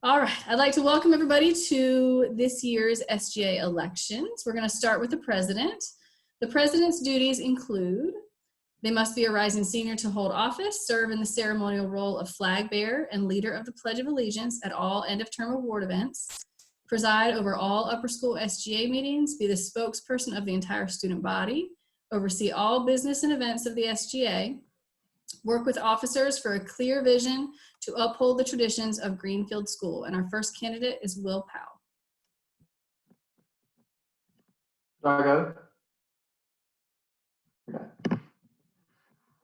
All right, I'd like to welcome everybody to this year's SGA elections. We're going to start with the president. The president's duties include: they must be a rising senior to hold office, serve in the ceremonial role of flag bearer and leader of the Pledge of Allegiance at all end-of-term award events, preside over all upper school SGA meetings, be the spokesperson of the entire student body, oversee all business and events of the SGA, work with officers for a clear vision to uphold the traditions of Greenfield School. And our first candidate is Will Powell. Do I go? Okay.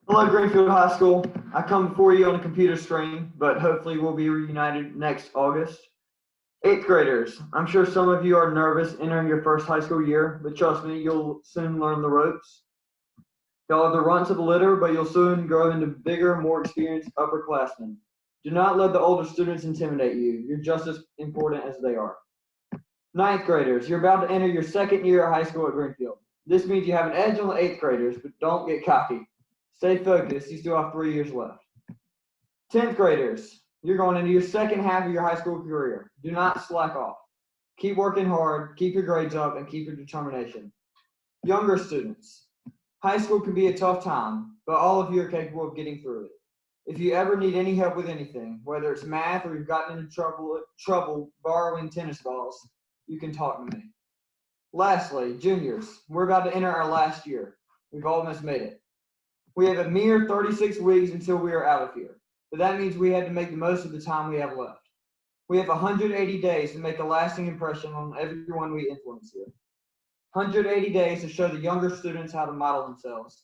Hello, Greenfield High School. I come before you on a computer screen, but hopefully we'll be reunited next August. 8th graders, I'm sure some of you are nervous entering your first high school year, but trust me, you'll soon learn the ropes. Y'all are the runts of the litter, but you'll soon grow into bigger, more experienced upperclassmen. Do not let the older students intimidate you. You're just as important as they are. 9th graders, you're about to enter your second year of high school at Greenfield. This means you have an edge on the 8th graders, but don't get cocky. Stay focused. You still have 3 years left. 10th graders, you're going into your second half of your high school career. Do not slack off. Keep working hard, keep your grades up, and keep your determination. Younger students, high school can be a tough time, but all of you are capable of getting through it. If you ever need any help with anything, whether it's math or you've gotten into trouble borrowing tennis balls, you can talk to me. Lastly, juniors, we're about to enter our last year. We've almost made it. We have a mere 36 weeks until we are out of here, but that means we had to make the most of the time we have left. We have 180 days to make a lasting impression on everyone we influence here. 180 days to show the younger students how to model themselves.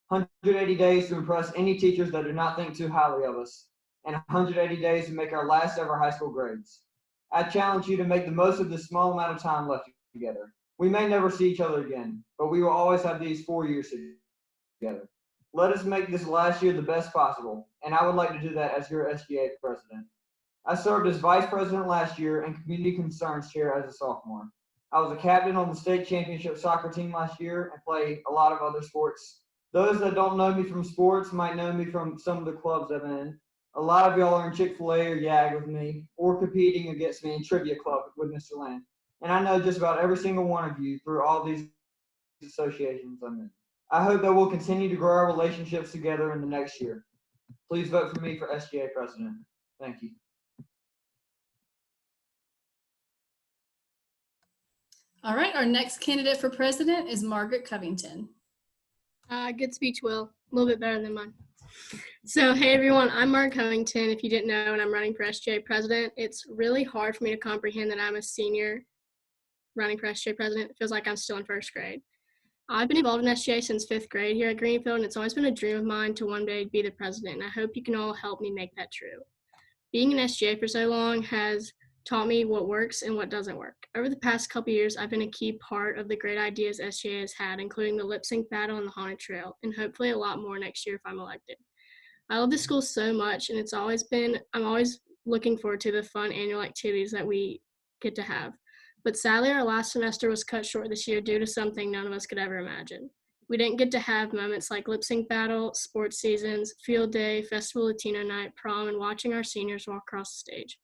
180 days to impress any teachers that do not think too highly of us. And 180 days to make our last ever high school grades. I challenge you to make the most of this small amount of time left together. We may never see each other again, but we will always have these 4 years together. Let us make this last year the best possible, and I would like to do that as your SGA president. I served as vice president last year and community concerns chair as a sophomore. I was a captain on the state championship soccer team last year and played a lot of other sports. Those that don't know me from sports might know me from some of the clubs I'm in. A lot of y'all are in Chick-fil-A or YAG with me, or competing against me in Trivia Club with Mr. Land. And I know just about every single one of you through all these associations I'm in. I hope that we'll continue to grow our relationships together in the next year. Please vote for me for SGA president. Thank you. All right, our next candidate for president is Margaret Covington. Good speech, Will. A little bit better than mine. So, hey everyone, I'm Mark Covington. If you didn't know, and I'm running for SGA president. It's really hard for me to comprehend that I'm a senior running for SGA president. It feels like I'm still in first grade. I've been involved in SGA since 5th grade here at Greenfield, and it's always been a dream of mine to one day be the president, and I hope you can all help me make that true. Being in SGA for so long has taught me what works and what doesn't work. Over the past couple years, I've been a key part of the great ideas SGA has had, including the lip sync battle and the haunted trail, and hopefully a lot more next year if I'm elected. I love this school so much, and I'm always looking forward to the fun annual activities that we get to have. But sadly, our last semester was cut short this year due to something none of us could ever imagine. We didn't get to have moments like lip sync battle, sports seasons, field day, festival Latino night, prom, and watching our seniors walk across the stage.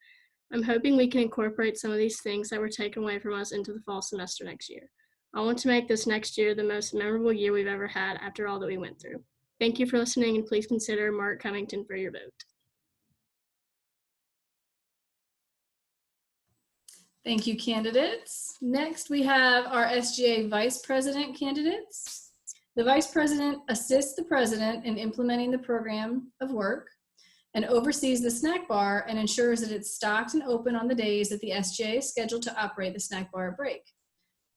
I'm hoping we can incorporate some of these things that were taken away from us into the fall semester next year. I want to make this next year the most memorable year we've ever had after all that we went through. Thank you for listening, and please consider Mark Covington for your vote. Thank you, candidates. Next, we have our SGA vice president candidates. The vice president assists the president in implementing the program of work and oversees the snack bar and ensures that it's stocked and open on the days that the SGA is scheduled to operate the snack bar at break.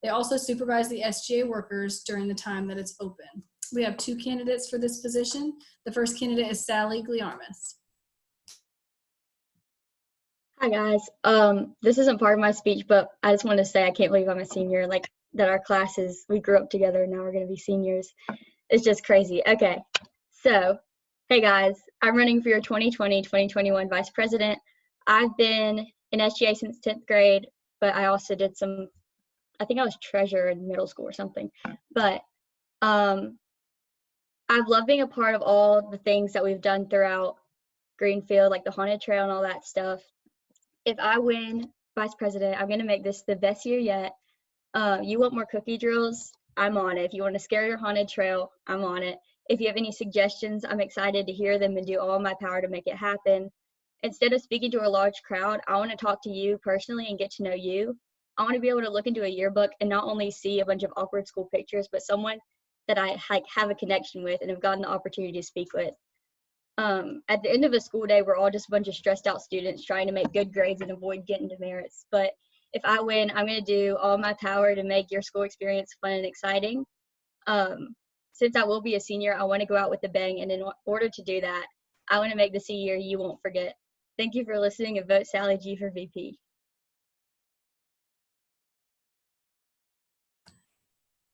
They also supervise the SGA workers during the time that it's open. We have 2 candidates for this position. The first candidate is Sally Gliarmas. Hi guys, this isn't part of my speech, but I just want to say I can't believe I'm a senior, like that our classes, we grew up together and now we're going to be seniors. It's just crazy. Okay, so, hey guys, I'm running for your 2020-2021 vice president. I've been in SGA since 10th grade, but I also did I think I was treasurer in middle school or something. But I've loved being a part of all the things that we've done throughout Greenfield, like the haunted trail and all that stuff. if I win vice president, I'm gonna make this the best year yet. You want more cookie drills? I'm on it. If you want to scare your haunted trail, I'm on it. If you have any suggestions, I'm excited to hear them and do all my power to make it happen. Instead of speaking to a large crowd, I want to talk to you personally and get to know you. I want to be able to look into a yearbook and not only see a bunch of awkward school pictures, but someone that I have a connection with and have gotten the opportunity to speak with. At the end of a school day, we're all just a bunch of stressed out students trying to make good grades and avoid getting demerits. But if I win, I'm going to do all my power to make your school experience fun and exciting. Since I will be a senior, I want to go out with a bang, and in order to do that, I want to make this a year you won't forget. Thank you for listening, and vote Sally G for VP.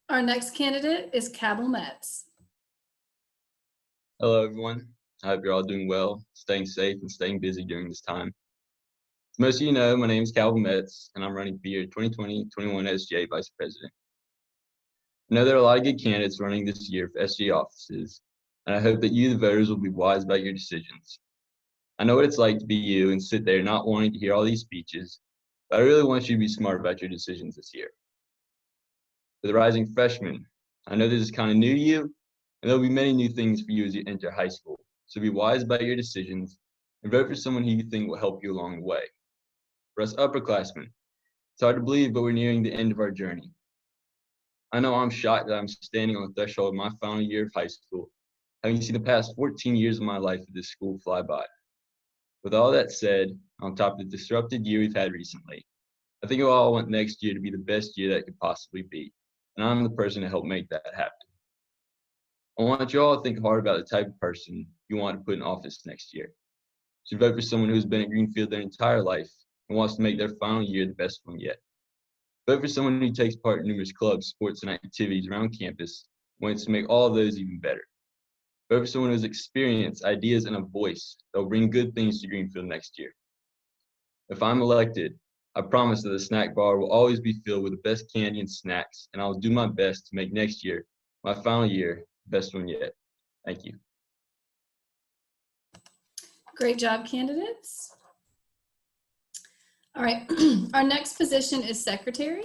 Our next candidate is Cabell Metz. Hello, everyone. I hope you're all doing well, staying safe, and staying busy during this time. As most of you know, my name is Cabell Metz, and I'm running for your 2020-21 SGA Vice President. I know there are a lot of good candidates running this year for SGA offices, and I hope that you, the voters, will be wise about your decisions. I know what it's like to be you and sit there not wanting to hear all these speeches, but I really want you to be smart about your decisions this year. For the rising freshmen, I know this is kind of new to you, and there'll be many new things for you as you enter high school. So be wise about your decisions and vote for someone who you think will help you along the way. For us upperclassmen, it's hard to believe, but we're nearing the end of our journey. I know I'm shocked that I'm standing on the threshold of my final year of high school, having seen the past 14 years of my life at this school fly by. With all that said, on top of the disrupted year we've had recently, I think we all want next year to be the best year that could possibly be, and I'm the person to help make that happen. I want you all to think hard about the type of person you want to put in office next year. So vote for someone who's been at Greenfield their entire life and wants to make their final year the best one yet. Vote for someone who takes part in numerous clubs, sports, and activities around campus and wants to make all of those even better. Vote for someone who has experience, ideas, and a voice that will bring good things to Greenfield next year. If I'm elected, I promise that the snack bar will always be filled with the best candy and snacks, and I'll do my best to make next year, my final year, the best one yet. Thank you. Great job, candidates. All right, our next position is secretary.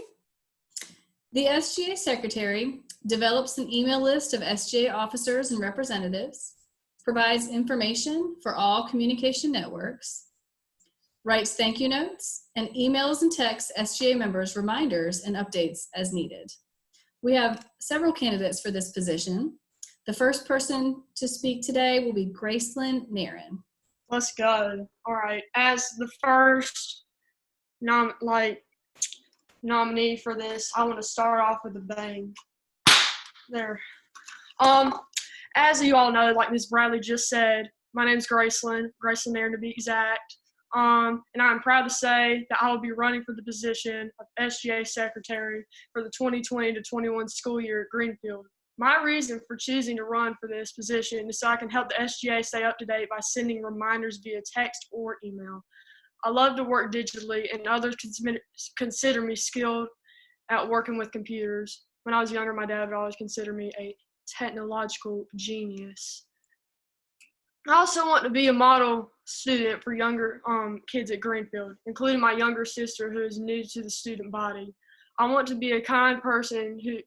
The SGA secretary develops an email list of SGA officers and representatives, provides information for all communication networks, writes thank you notes, and emails and texts SGA members reminders and updates as needed. We have several candidates for this position. The first person to speak today will be Gracelyn Nairn. Let's go. All right. As the first nominee for this, I want to start off with a bang. There. As you all know, like Ms. Bradley just said, my name's Gracelyn Nairn to be exact. And I'm proud to say that I will be running for the position of SGA Secretary for the 2020-21 school year at Greenfield. My reason for choosing to run for this position is so I can help the SGA stay up to date by sending reminders via text or email. I love to work digitally, and others consider me skilled at working with computers. When I was younger, my dad would always consider me a technological genius. I also want to be a model student for younger kids at Greenfield, including my younger sister who is new to the student body. I want to be a kind person who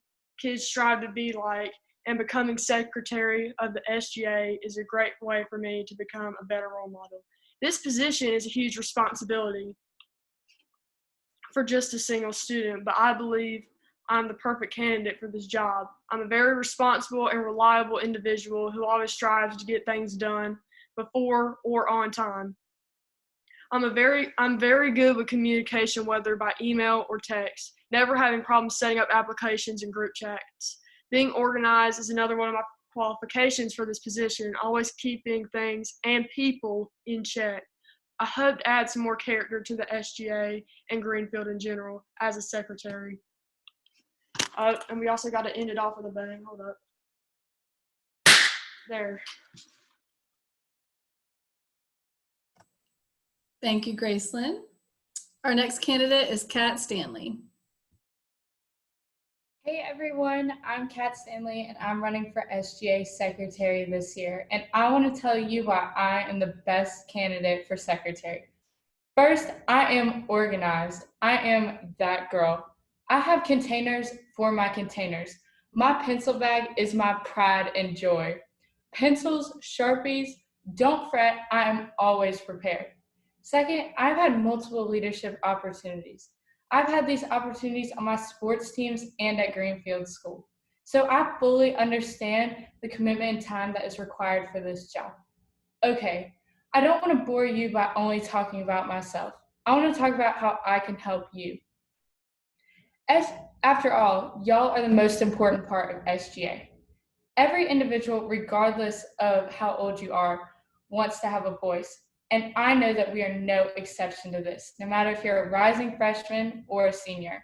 kids strive to be like, and becoming secretary of the SGA is a great way for me to become a better role model. This position is a huge responsibility for just a single student, but I believe I'm the perfect candidate for this job. I'm a very responsible and reliable individual who always strives to get things done before or on time. I'm very good with communication, whether by email or text, never having problems setting up applications and group chats. Being organized is another one of my qualifications for this position, always keeping things and people in check. I hope to add some more character to the SGA and Greenfield in general as a secretary. And we also got to end it off with a bang. Hold up. There. Thank you, Gracelyn. Our next candidate is Kat Stanley. Hey everyone, I'm Kat Stanley and I'm running for SGA Secretary this year. And I want to tell you why I am the best candidate for Secretary. First, I am organized. I am that girl. I have containers for my containers. My pencil bag is my pride and joy. Pencils, Sharpies, don't fret, I am always prepared. Second, I've had multiple leadership opportunities. I've had these opportunities on my sports teams and at Greenfield School. So I fully understand the commitment and time that is required for this job. Okay, I don't want to bore you by only talking about myself. I want to talk about how I can help you. As, After all, y'all are the most important part of SGA. Every individual, regardless of how old you are, wants to have a voice. And I know that we are no exception to this, no matter if you're a rising freshman or a senior.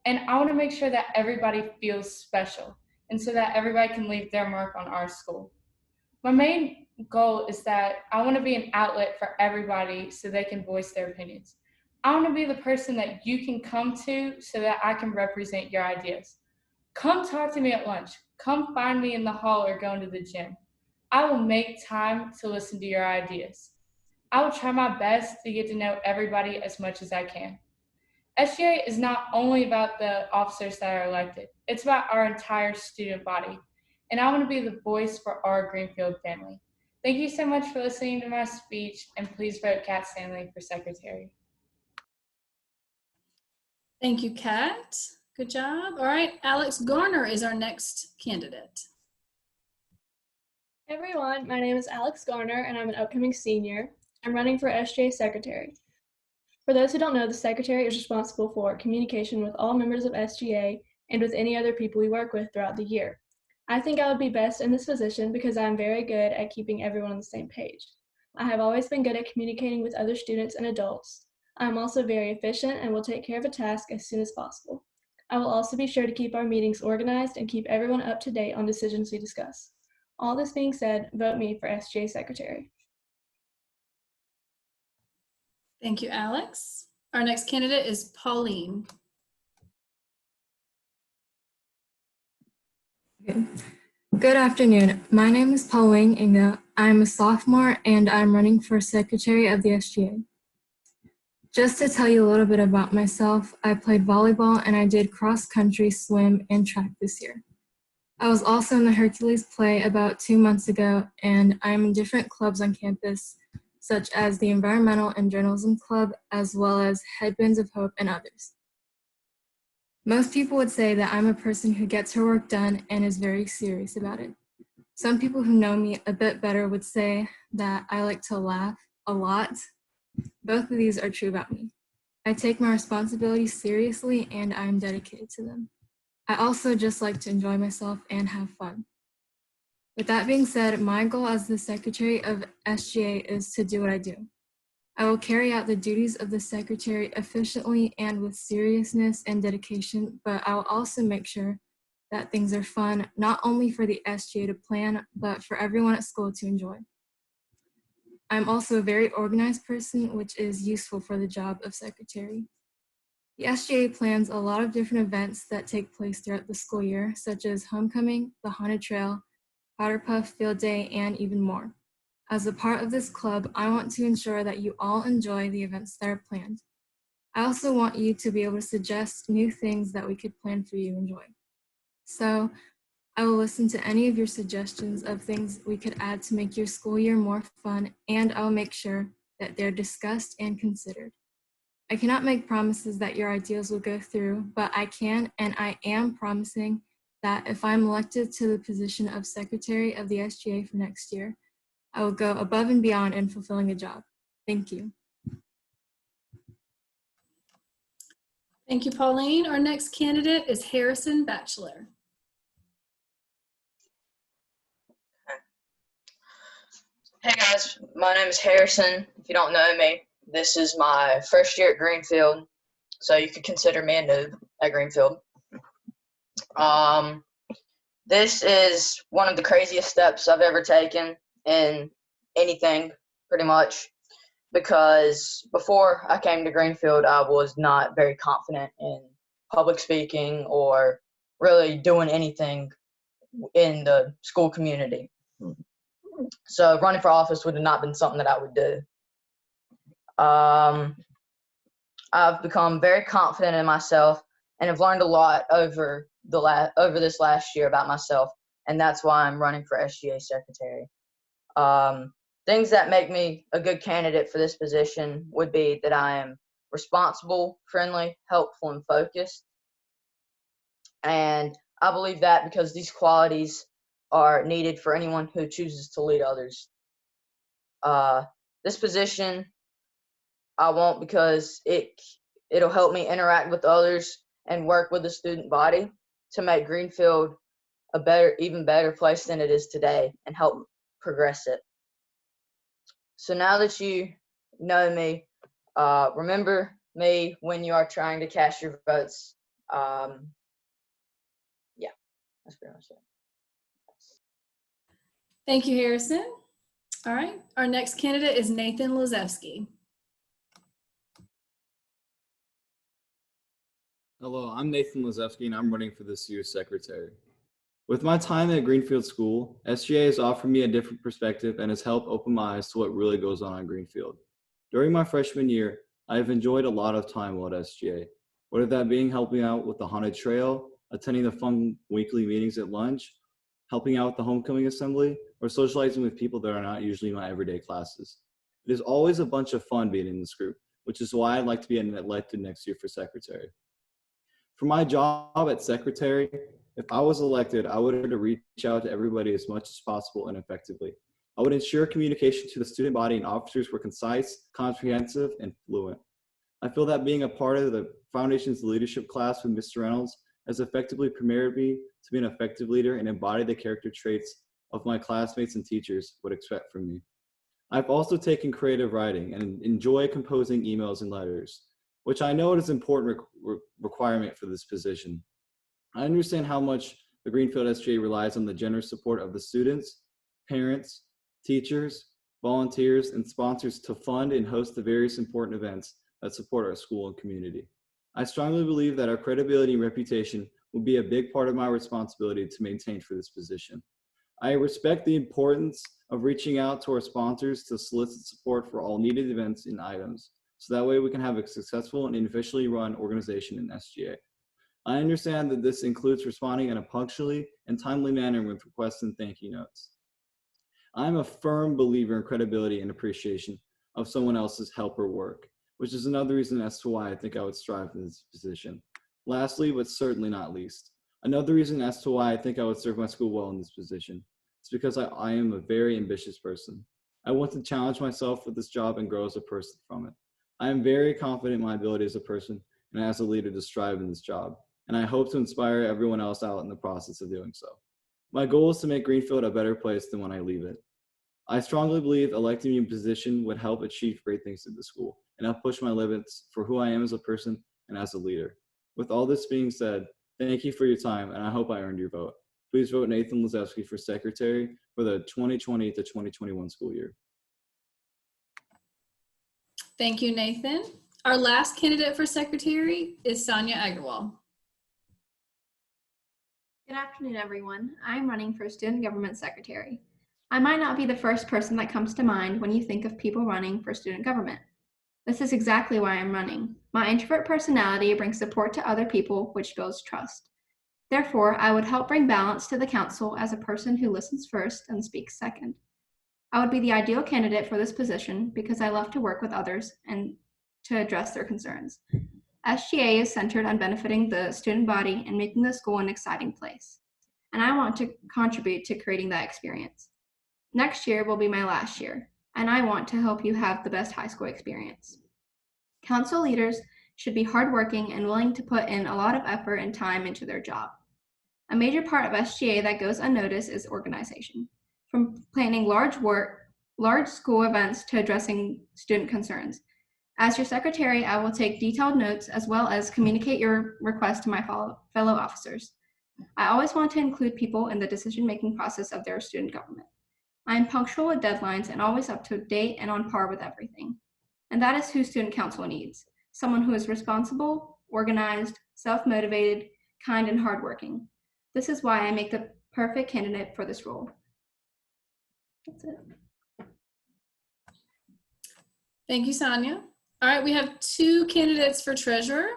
And I want to make sure that everybody feels special and so that everybody can leave their mark on our school. My main goal is that I want to be an outlet for everybody so they can voice their opinions. I want to be the person that you can come to so that I can represent your ideas. Come talk to me at lunch. Come find me in the hall or going to the gym. I will make time to listen to your ideas. I will try my best to get to know everybody as much as I can. SGA is not only about the officers that are elected, it's about our entire student body. And I want to be the voice for our Greenfield family. Thank you so much for listening to my speech, and please vote Kat Stanley for secretary. Thank you, Kat. Good job. All right, Alex Garner is our next candidate. Hey everyone, my name is Alex Garner and I'm an upcoming senior. I'm running for SGA Secretary. For those who don't know, the Secretary is responsible for communication with all members of SGA and with any other people we work with throughout the year. I think I would be best in this position because I'm very good at keeping everyone on the same page. I have always been good at communicating with other students and adults. I'm also very efficient and will take care of a task as soon as possible. I will also be sure to keep our meetings organized and keep everyone up to date on decisions we discuss. All this being said, vote me for SGA Secretary. Thank you, Alex. Our next candidate is Pauline. Good afternoon. My name is Pauline Inga. I'm a sophomore and I'm running for Secretary of the SGA. Just to tell you a little bit about myself, I played volleyball and I did cross country, swim, and track this year. I was also in the Hercules play about 2 months ago, and I'm in different clubs on campus, such as the Environmental and Journalism Club, as well as Headbands of Hope and others. Most people would say that I'm a person who gets her work done and is very serious about it. Some people who know me a bit better would say that I like to laugh a lot. Both of these are true about me. I take my responsibilities seriously and I'm dedicated to them. I also just like to enjoy myself and have fun. With that being said, my goal as the Secretary of SGA is to do what I do. I will carry out the duties of the Secretary efficiently and with seriousness and dedication, but I will also make sure that things are fun, not only for the SGA to plan, but for everyone at school to enjoy. I'm also a very organized person, which is useful for the job of Secretary. The SGA plans a lot of different events that take place throughout the school year, such as Homecoming, the Haunted Trail, Powder Puff, Field Day, and even more. As a part of this club, I want to ensure that you all enjoy the events that are planned. I also want you to be able to suggest new things that we could plan for you to enjoy. So I will listen to any of your suggestions of things we could add to make your school year more fun, and I will make sure that they're discussed and considered. I cannot make promises that your ideas will go through, but I can and I am promising that if I'm elected to the position of Secretary of the SGA for next year, I will go above and beyond in fulfilling a job. Thank you. Thank you, Pauline. Our next candidate is Harrison Batchelor. Hey guys, my name is Harrison. If you don't know me, this is my first year at Greenfield, so you could consider me a noob at Greenfield. This is one of the craziest steps I've ever taken in anything, pretty much, because before I came to Greenfield, I was not very confident in public speaking or really doing anything in the school community. So running for office would have not been something that I would do. I've become very confident in myself and have learned a lot over this last year about myself, and that's why I'm running for SGA secretary. Things that make me a good candidate for this position would be that I am responsible, friendly, helpful, and focused. And I believe that because these qualities are needed for anyone who chooses to lead others. This position I want because it'll help me interact with others and work with the student body to make Greenfield a even better place than it is today and help progress it. So now that you know me, remember me when you are trying to cast your votes. Yeah, that's pretty much it. Thank you, Harrison. All right, our next candidate is Nathan Lazewski. Hello, I'm Nathan Lazewski, and I'm running for this year's secretary. With my time at Greenfield School, SGA has offered me a different perspective and has helped open my eyes to what really goes on Greenfield. During my freshman year, I have enjoyed a lot of time while at SGA, whether that being helping out with the haunted trail, attending the fun weekly meetings at lunch, helping out with the homecoming assembly, or socializing with people that are not usually in my everyday classes. It is always a bunch of fun being in this group, which is why I'd like to be elected next year for secretary. For my job at secretary, if I was elected, I would have to reach out to everybody as much as possible and effectively. I would ensure communication to the student body and officers were concise, comprehensive, and fluent. I feel that being a part of the Foundation's leadership class with Mr. Reynolds has effectively prepared me to be an effective leader and embody the character traits of my classmates and teachers would expect from me. I've also taken creative writing and enjoy composing emails and letters, which I know is an important requirement for this position. I understand how much the Greenfield SGA relies on the generous support of the students, parents, teachers, volunteers, and sponsors to fund and host the various important events that support our school and community. I strongly believe that our credibility and reputation will be a big part of my responsibility to maintain for this position. I respect the importance of reaching out to our sponsors to solicit support for all needed events and items, so that way we can have a successful and officially run organization in SGA. I understand that this includes responding in a punctually and timely manner with requests and thank you notes. I'm a firm believer in credibility and appreciation of someone else's help or work, which is another reason as to why I think I would strive for this position. Lastly, but certainly not least, another reason as to why I think I would serve my school well in this position is because I am a very ambitious person. I want to challenge myself with this job and grow as a person from it. I am very confident in my ability as a person and as a leader to strive in this job, and I hope to inspire everyone else out in the process of doing so. My goal is to make Greenfield a better place than when I leave it. I strongly believe electing me in position would help achieve great things at the school and help push my limits for who I am as a person and as a leader. With all this being said, thank you for your time, and I hope I earned your vote. Please vote Nathan Lazewski for secretary for the 2020 to 2021 school year. Thank you, Nathan. Our last candidate for secretary is Sonia Agarwal. Good afternoon, everyone. I'm running for student government secretary. I might not be the first person that comes to mind when you think of people running for student government. This is exactly why I'm running. My introvert personality brings support to other people, which builds trust. Therefore, I would help bring balance to the council as a person who listens first and speaks second. I would be the ideal candidate for this position because I love to work with others and to address their concerns. SGA is centered on benefiting the student body and making the school an exciting place, and I want to contribute to creating that experience. Next year will be my last year, and I want to help you have the best high school experience. Council leaders should be hardworking and willing to put in a lot of effort and time into their job. A major part of SGA that goes unnoticed is organization, from planning large school events to addressing student concerns. As your secretary, I will take detailed notes as well as communicate your request to my fellow officers. I always want to include people in the decision-making process of their student government. I am punctual with deadlines and always up to date and on par with everything. And that is who student council needs, someone who is responsible, organized, self-motivated, kind, and hardworking. This is why I make the perfect candidate for this role. That's it. Thank you, Sonia. All right, we have 2 candidates for treasurer.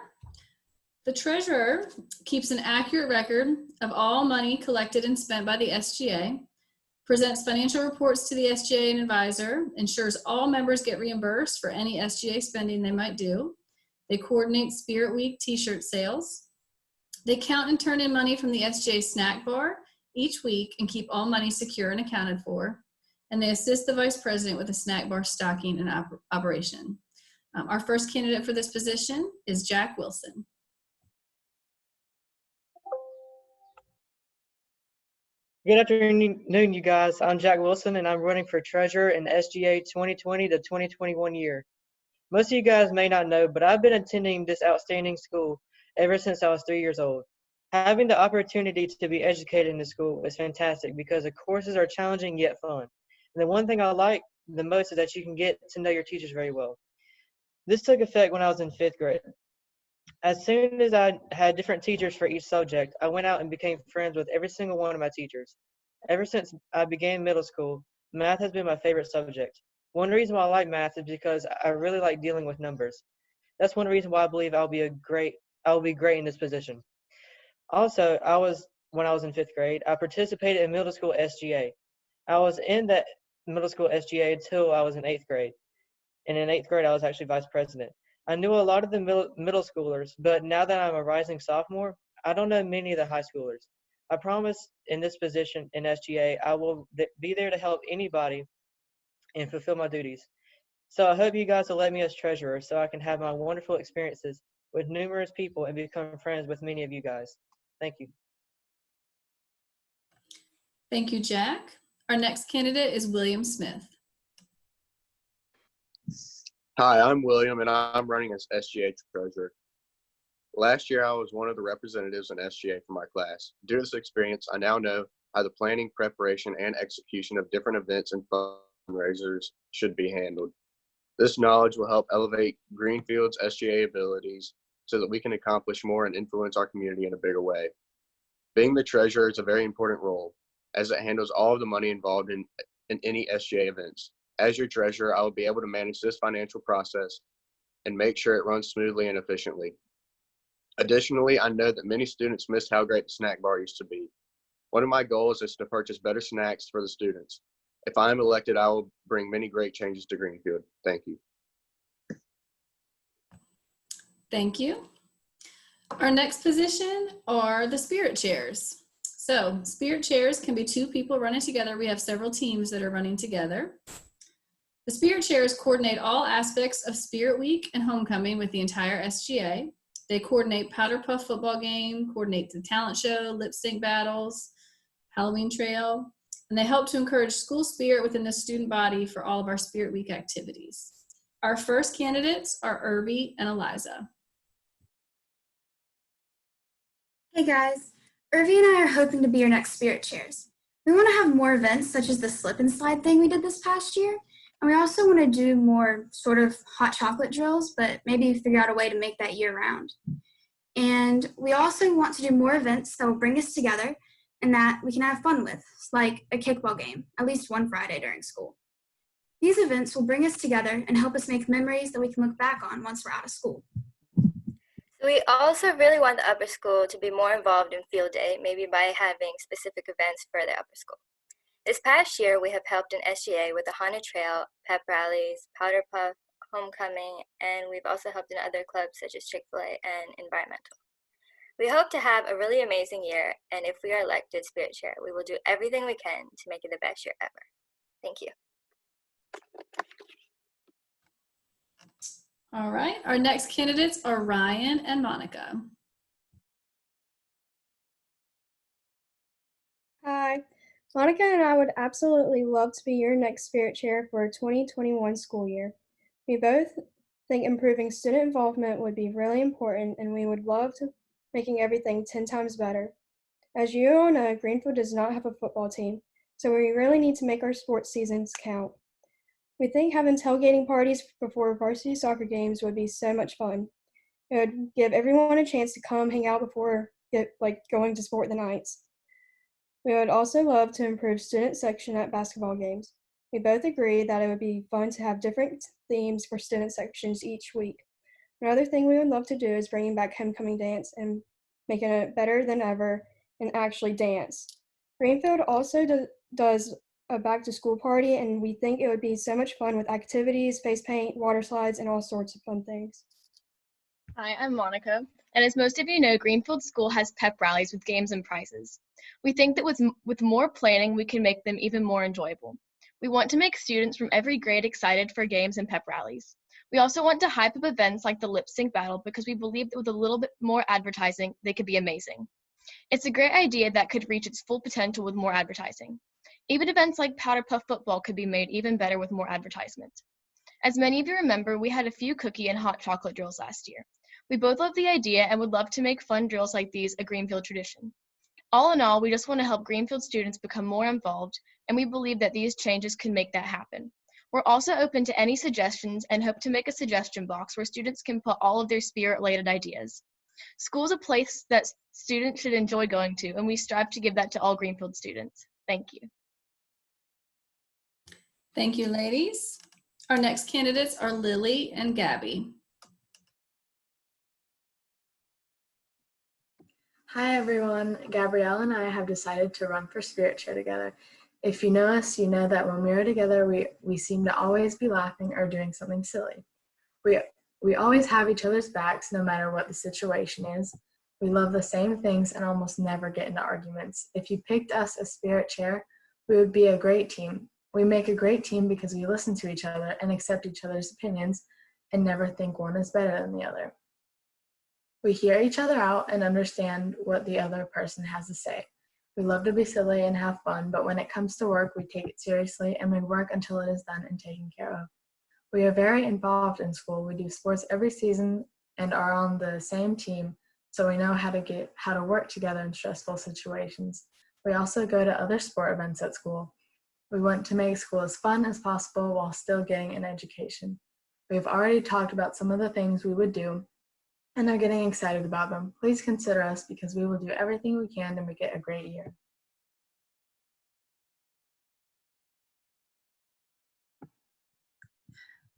The treasurer keeps an accurate record of all money collected and spent by the SGA, presents financial reports to the SGA and advisor, ensures all members get reimbursed for any SGA spending they might do. They coordinate Spirit Week t-shirt sales. They count and turn in money from the SGA snack bar each week and keep all money secure and accounted for. And they assist the vice president with the snack bar stocking and operation. Our first candidate for this position is Jack Wilson. Good afternoon, you guys. I'm Jack Wilson, and I'm running for treasurer in the SGA 2020 to 2021 year. Most of you guys may not know, but I've been attending this outstanding school ever since I was 3 years old. Having the opportunity to be educated in the school is fantastic because the courses are challenging yet fun. And the one thing I like the most is that you can get to know your teachers very well. This took effect when I was in 5th grade. As soon as I had different teachers for each subject, I went out and became friends with every single one of my teachers. Ever since I began middle school, math has been my favorite subject. One reason why I like math is because I really like dealing with numbers. That's one reason why I believe I'll be great in this position. Also, when I was in 5th grade, I participated in middle school SGA. I was in that middle school SGA until I was in 8th grade. And in 8th grade, I was actually vice president. I knew a lot of the middle schoolers, but now that I'm a rising sophomore, I don't know many of the high schoolers. I promise in this position in SGA, I will be there to help anybody and fulfill my duties. So I hope you guys will let me as treasurer so I can have my wonderful experiences with numerous people and become friends with many of you guys. Thank you. Thank you, Jack. Our next candidate is William Smith. Hi, I'm William, and I'm running as SGA treasurer. Last year, I was one of the representatives in SGA for my class. Due to this experience, I now know how the planning, preparation, and execution of different events and fundraisers should be handled. This knowledge will help elevate Greenfield's SGA abilities so that we can accomplish more and influence our community in a bigger way. Being the treasurer is a very important role, as it handles all of the money involved in any SGA events. As your treasurer, I will be able to manage this financial process and make sure it runs smoothly and efficiently. Additionally, I know that many students miss how great the snack bar used to be. One of my goals is to purchase better snacks for the students. If I am elected, I will bring many great changes to Greenfield. Thank you. Thank you. Our next position are the spirit chairs. So spirit chairs can be 2 people running together. We have several teams that are running together. The spirit chairs coordinate all aspects of Spirit Week and homecoming with the entire SGA. They coordinate Powder Puff football game, coordinate the talent show, lip sync battles, Halloween trail, and they help to encourage school spirit within the student body for all of our Spirit Week activities. Our first candidates are Irby and Eliza. Hey guys, Irvi and I are hoping to be your next spirit chairs. We want to have more events such as the slip and slide thing we did this past year, and we also want to do more sort of hot chocolate drills, but maybe figure out a way to make that year round. And we also want to do more events that will bring us together and that we can have fun with, like a kickball game, at least one Friday during school. These events will bring us together and help us make memories that we can look back on once we're out of school. We also really want the upper school to be more involved in field day, maybe by having specific events for the upper school. This past year, we have helped in SGA with the Haunted Trail, pep rallies, Powder Puff, homecoming, and we've also helped in other clubs such as Chick-fil-A and environmental. We hope to have a really amazing year, and if we are elected Spirit Chair, we will do everything we can to make it the best year ever. Thank you. All right, our next candidates are Ryan and Monica. Hi, Monica and I would absolutely love to be your next Spirit Chair for 2021 school year. We both think improving student involvement would be really important, and we would love to making everything 10 times better. As you all know, Greenfield does not have a football team, so we really need to make our sports seasons count. We think having tailgating parties before varsity soccer games would be so much fun. It would give everyone a chance to come hang out before going to sport the nights. We would also love to improve student section at basketball games. We both agree that it would be fun to have different themes for student sections each week. Another thing we would love to do is bringing back homecoming dance and making it better than ever and actually dance. Greenfield also does a back to school party, and we think it would be so much fun with activities, face paint, water slides, and all sorts of fun things. Hi, I'm Monica, and as most of you know, Greenfield School has pep rallies with games and prizes. We think that with more planning, we can make them even more enjoyable. We want to make students from every grade excited for games and pep rallies. We also want to hype up events like the lip sync battle because we believe that with a little bit more advertising, they could be amazing. It's a great idea that could reach its full potential with more advertising. Even events like Powder Puff Football could be made even better with more advertisement. As many of you remember, we had a few cookie and hot chocolate drills last year. We both love the idea and would love to make fun drills like these a Greenfield tradition. All in all, we just want to help Greenfield students become more involved, and we believe that these changes can make that happen. We're also open to any suggestions and hope to make a suggestion box where students can put all of their spirit-related ideas. School is a place that students should enjoy going to, and we strive to give that to all Greenfield students. Thank you. Thank you, ladies. Our next candidates are Lily and Gabby. Hi everyone, Gabrielle and I have decided to run for Spirit Chair together. If you know us, you know that when we are together, we seem to always be laughing or doing something silly. We always have each other's backs no matter what the situation is. We love the same things and almost never get into arguments. If you picked us as Spirit Chair, we would be a great team. We make a great team because we listen to each other and accept each other's opinions and never think one is better than the other. We hear each other out and understand what the other person has to say. We love to be silly and have fun, but when it comes to work, we take it seriously and we work until it is done and taken care of. We are very involved in school. We do sports every season and are on the same team, so we know how to work together in stressful situations. We also go to other sport events at school. We want to make school as fun as possible while still getting an education. We've already talked about some of the things we would do and are getting excited about them. Please consider us because we will do everything we can to make it a great year.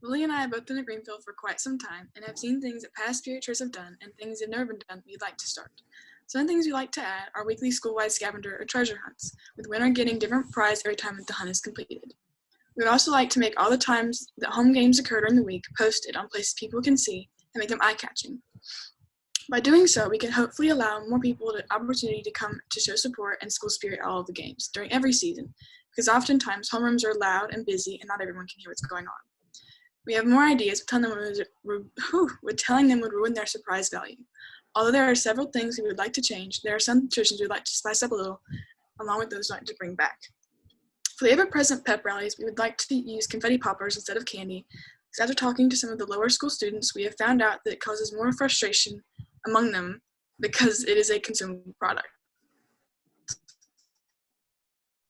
Lily and I have both been at Greenfield for quite some time and have seen things that past Spirit Chairs have done and things that have never been done we'd like to start. Some things we'd like to add are weekly school-wide scavenger or treasure hunts, with winner getting different prize every time that the hunt is completed. We would also like to make all the times that home games occur during the week posted on places people can see and make them eye-catching. By doing so, we can hopefully allow more people the opportunity to come to show support and school spirit at all of the games during every season, because oftentimes homerooms are loud and busy and not everyone can hear what's going on. We have more ideas, but telling them would ruin their surprise value. Although there are several things we would like to change, there are some traditions we'd like to spice up a little, along with those we'd like to bring back. For the ever-present pep rallies, we would like to use confetti poppers instead of candy, because after talking to some of the lower school students, we have found out that it causes more frustration among them because it is a consumable product.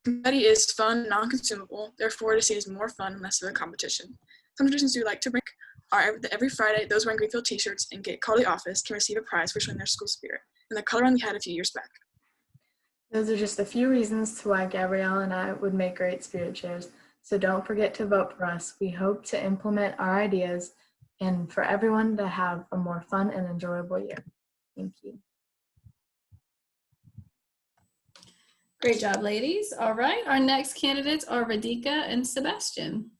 Confetti is fun, non-consumable, therefore it is seen as more fun and less of a competition. Some traditions we like to bring are that every Friday, those wearing Greenfield t-shirts and get called to the office can receive a prize for showing their school spirit, and the color run we had a few years back. Those are just a few reasons to why Gabrielle and I would make great Spirit Chairs, so don't forget to vote for us. We hope to implement our ideas and for everyone to have a more fun and enjoyable year. Thank you. Great job, ladies. All right, our next candidates are Radhika and Sebastian.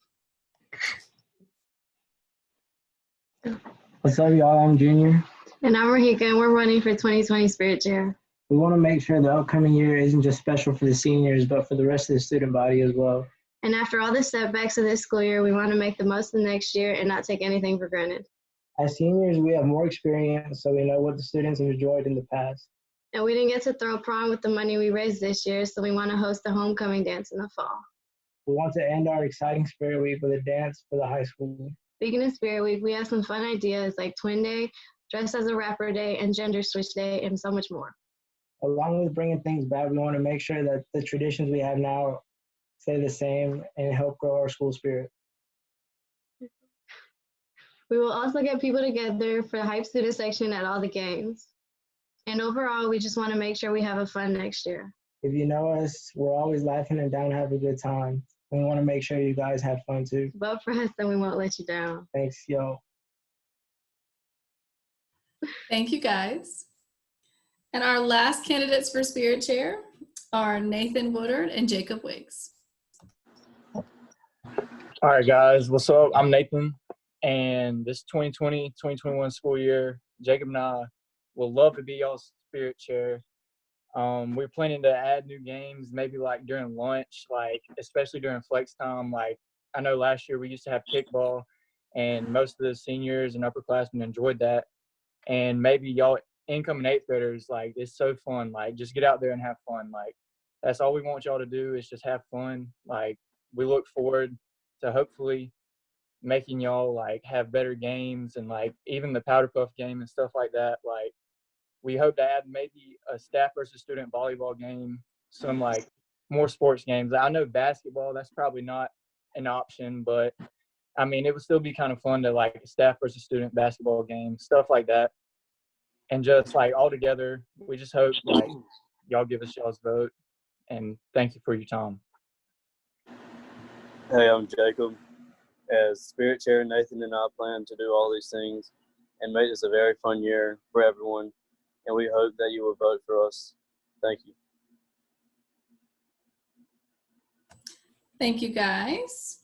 What's up, y'all? I'm Junior. And I'm Rahika, and we're running for 2020 Spirit Chair. We want to make sure the upcoming year isn't just special for the seniors, but for the rest of the student body as well. And after all the setbacks of this school year, we want to make the most of the next year and not take anything for granted. As seniors, we have more experience, so we know what the students have enjoyed in the past. And we didn't get to throw prom with the money we raised this year, so we want to host a homecoming dance in the fall. We want to end our exciting Spirit Week with a dance for the high school. Speaking of Spirit Week, we have some fun ideas like Twin Day, Dress as a Rapper Day, and Gender Switch Day, and so much more. Along with bringing things back, we want to make sure that the traditions we have now stay the same and help grow our school spirit. We will also get people together for the hype student section at all the games. And overall, we just want to make sure we have a fun next year. If you know us, we're always laughing and down to have a good time. We want to make sure you guys have fun too. Vote for us and we won't let you down. Thanks, yo. Thank you, guys. And our last candidates for Spirit Chair are Nathan Woodard and Jacob Wiggs. All right, guys, what's up? I'm Nathan, and this 2020-2021 school year, Jacob and I would love to be y'all's Spirit Chair. We're planning to add new games, maybe like during lunch, like especially during flex time. Like I know last year we used to have kickball, and most of the seniors and upperclassmen enjoyed that. And maybe y'all incoming eighth graders, like it's so fun. Like just get out there and have fun. Like that's all we want y'all to do is just have fun. Like we look forward to hopefully making y'all like have better games and like even the powder puff game and stuff like that. Like we hope to add maybe a staff versus student volleyball game, some like more sports games. I know basketball, that's probably not an option, but I mean, it would still be kind of fun to like a staff versus student basketball game, stuff like that. And just like all together, we just hope like y'all give us y'all's vote. And thank you for your time. Hey, I'm Jacob. As Spirit Chair, Nathan and I plan to do all these things and make this a very fun year for everyone. And we hope that you will vote for us. Thank you. Thank you, guys.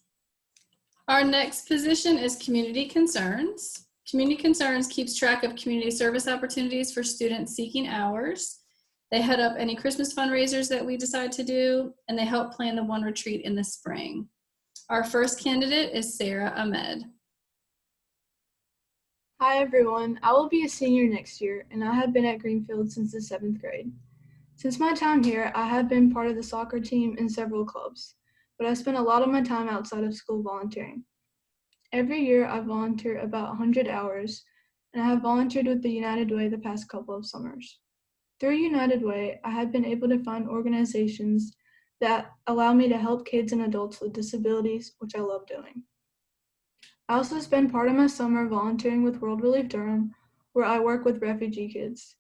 Our next position is Community Concerns. Community Concerns keeps track of community service opportunities for students seeking hours. They head up any Christmas fundraisers that we decide to do, and they help plan the one retreat in the spring. Our first candidate is Sarah Ahmed. Hi everyone, I will be a senior next year and I have been at Greenfield since the 7th grade. Since my time here, I have been part of the soccer team and several clubs, but I spent a lot of my time outside of school volunteering. Every year I volunteer about 100 hours, and I have volunteered with the United Way the past couple of summers. Through United Way, I have been able to find organizations that allow me to help kids and adults with disabilities, which I love doing. I also spend part of my summer volunteering with World Relief Durham, where I work with refugee kids.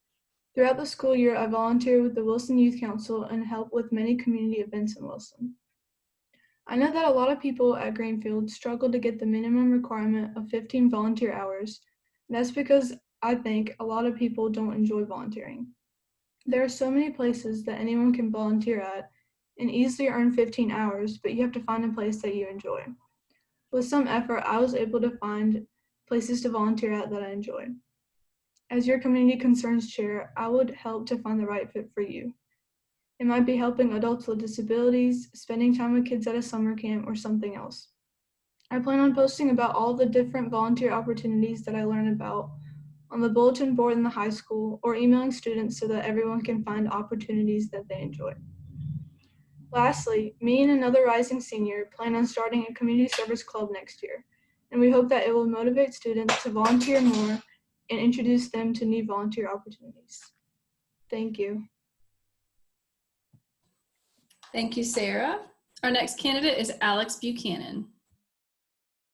Throughout the school year, I volunteer with the Wilson Youth Council and help with many community events in Wilson. I know that a lot of people at Greenfield struggle to get the minimum requirement of 15 volunteer hours. And that's because I think a lot of people don't enjoy volunteering. There are so many places that anyone can volunteer at and easily earn 15 hours, but you have to find a place that you enjoy. With some effort, I was able to find places to volunteer at that I enjoy. As your Community Concerns Chair, I would help to find the right fit for you. It might be helping adults with disabilities, spending time with kids at a summer camp, or something else. I plan on posting about all the different volunteer opportunities that I learn about on the bulletin board in the high school or emailing students so that everyone can find opportunities that they enjoy. Lastly, me and another rising senior plan on starting a community service club next year, and we hope that it will motivate students to volunteer more and introduce them to new volunteer opportunities. Thank you. Thank you, Sarah. Our next candidate is Alex Buchanan.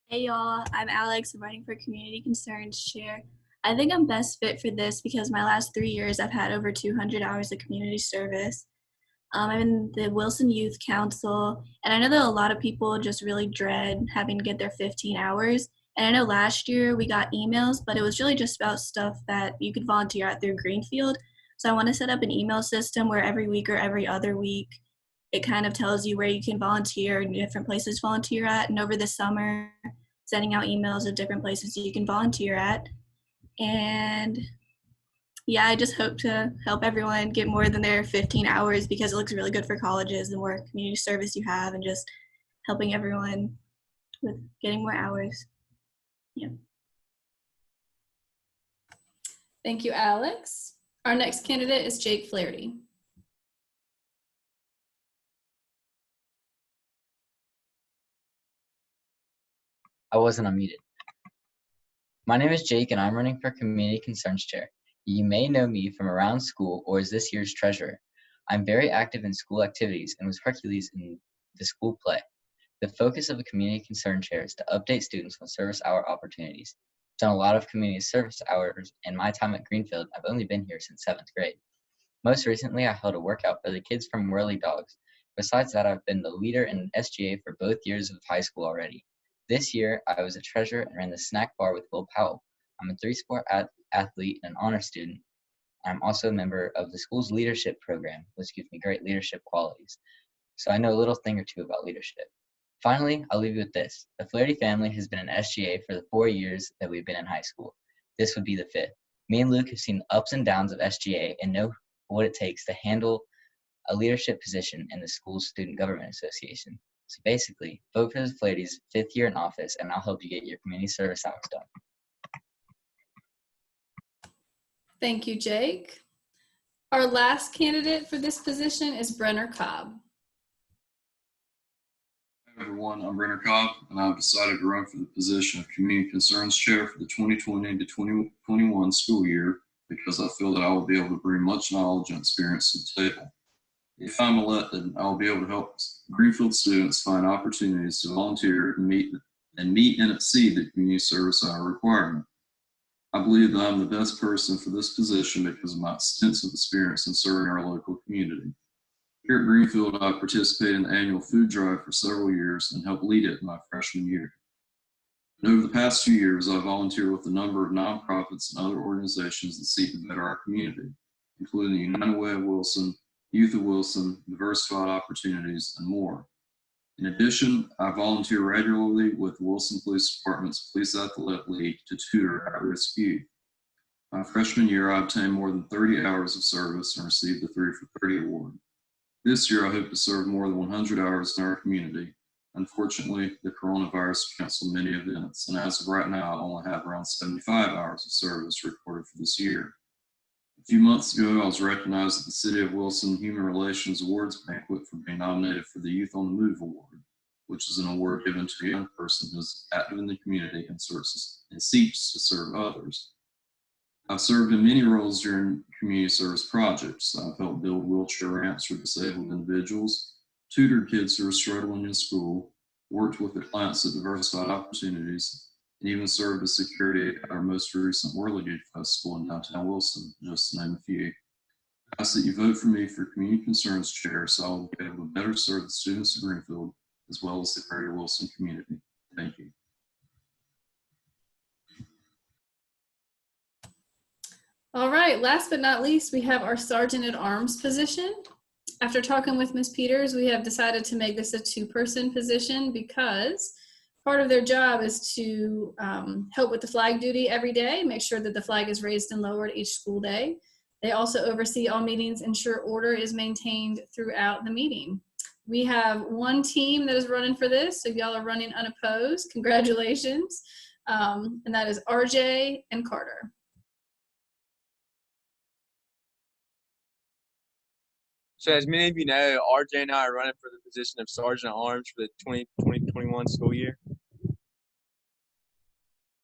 Hey y'all, I'm Alex. I'm running for Community Concerns Chair. I think I'm best fit for this because my last 3 years I've had over 200 hours of community service. I'm in the Wilson Youth Council, and I know that a lot of people just really dread having to get their 15 hours. And I know last year we got emails, but it was really just about stuff that you could volunteer at through Greenfield. So I want to set up an email system where every week or every other week, it kind of tells you where you can volunteer and different places to volunteer at. And over the summer, sending out emails of different places you can volunteer at. And yeah, I just hope to help everyone get more than their 15 hours because it looks really good for colleges, the more community service you have, and just helping everyone with getting more hours. Yeah. Thank you, Alex. Our next candidate is Jake Flaherty. I wasn't unmuted. My name is Jake and I'm running for Community Concerns Chair. You may know me from around school or as this year's treasurer. I'm very active in school activities and was Hercules in the school play. The focus of a Community Concern Chair is to update students on service hour opportunities. I've done a lot of community service hours in my time at Greenfield. I've only been here since 7th grade. Most recently, I held a workout for the kids from Whirly Dogs Besides that, I've been the leader in SGA for both years of high school already. This year, I was a treasurer and ran the snack bar with Will Powell. I'm a 3-sport athlete and an honor student. I'm also a member of the school's leadership program, which gives me great leadership qualities. So I know a little thing or two about leadership. Finally, I'll leave you with this. The Flaherty family has been in SGA for the 4 years that we've been in high school. This would be the 5th. Me and Luke have seen the ups and downs of SGA and know what it takes to handle a leadership position in the school's Student Government Association. So basically, vote for the Flaherty's 5th year in office, and I'll help you get your community service hours done. Thank you, Jake. Our last candidate for this position is Brenner Cobb. Hi everyone, I'm Brenner Cobb, and I've decided to run for the position of Community Concerns Chair for the 2020 to 2021 school year because I feel that I will be able to bring much knowledge and experience to the table. If I'm elected, I will be able to help Greenfield students find opportunities to volunteer and meet and exceed the community service hour requirement. I believe that I'm the best person for this position because of my extensive experience in serving our local community. Here at Greenfield, I participated in the annual food drive for several years and helped lead it in my freshman year. And over the past 2 years, I've volunteered with a number of nonprofits and other organizations that seek to better our community, including the United Way of Wilson, Youth of Wilson, Diversified Opportunities, and more. In addition, I volunteer regularly with the Wilson Police Department's Police Athletic League to tutor at-risk youth. My freshman year, I obtained more than 30 hours of service and received the 3 for 30 award. This year, I hope to serve more than 100 hours in our community. Unfortunately, the coronavirus canceled many events, and as of right now, I only have around 75 hours of service recorded for this year. A few months ago, I was recognized at the City of Wilson Human Relations Awards Banquet for being nominated for the Youth on the Move Award, which is an award given to a young person who is active in the community and seeks to serve others. I've served in many roles during community service projects. I've helped build wheelchair ramps for disabled individuals, tutored kids who are struggling in school, worked with the clients at Diversified Opportunities, and even served as security at our most recent Worldly Youth Festival in downtown Wilson, just to name a few. I ask that you vote for me for Community Concerns Chair so I will be able to better serve the students of Greenfield as well as the greater Wilson community. Thank you. All right, last but not least, we have our Sergeant at Arms position. After talking with Ms. Peters, we have decided to make this a 2-person position because part of their job is to help with the flag duty every day, make sure that the flag is raised and lowered each school day. They also oversee all meetings, ensure order is maintained throughout the meeting. We have one team that is running for this, so if y'all are running unopposed, congratulations. And that is RJ and Carter. So as many of you know, RJ and I are running for the position of Sergeant at Arms for the 2020-21 school year.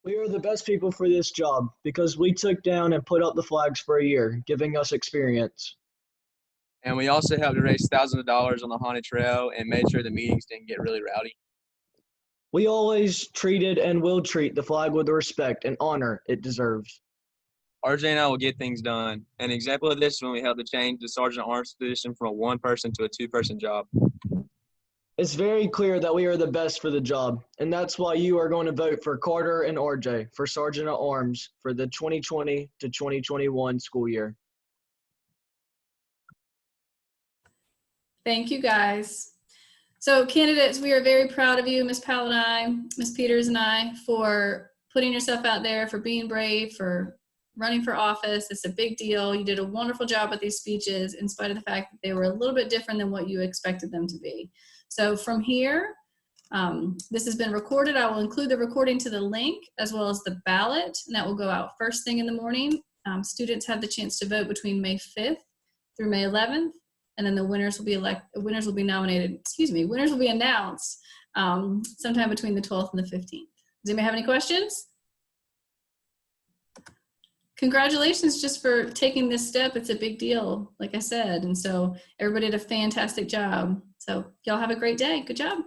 We are the best people for this job because we took down and put up the flags for a year, giving us experience. And we also helped to raise thousands of dollars on the haunted trail and made sure the meetings didn't get really rowdy. We always treated and will treat the flag with the respect and honor it deserves. RJ and I will get things done. An example of this is when we helped to change the Sergeant at Arms position from a 1-person to a 2-person job. It's very clear that we are the best for the job, and that's why you are going to vote for Carter and RJ for Sergeant at Arms for the 2020 to 2021 school year. Thank you, guys. So candidates, we are very proud of you, Ms. Powell and I, Ms. Peters and I, for putting yourself out there, for being brave, for running for office. It's a big deal. You did a wonderful job with these speeches in spite of the fact that they were a little bit different than what you expected them to be. So from here, this has been recorded. I will include the recording to the link as well as the ballot, and that will go out first thing in the morning. Students have the chance to vote between May 5th through May 11th, and then the winners will be winners will be announced sometime between the 12th and the 15th. Does anybody have any questions? Congratulations just for taking this step. It's a big deal, like I said. And so everybody did a fantastic job. So y'all have a great day. Good job.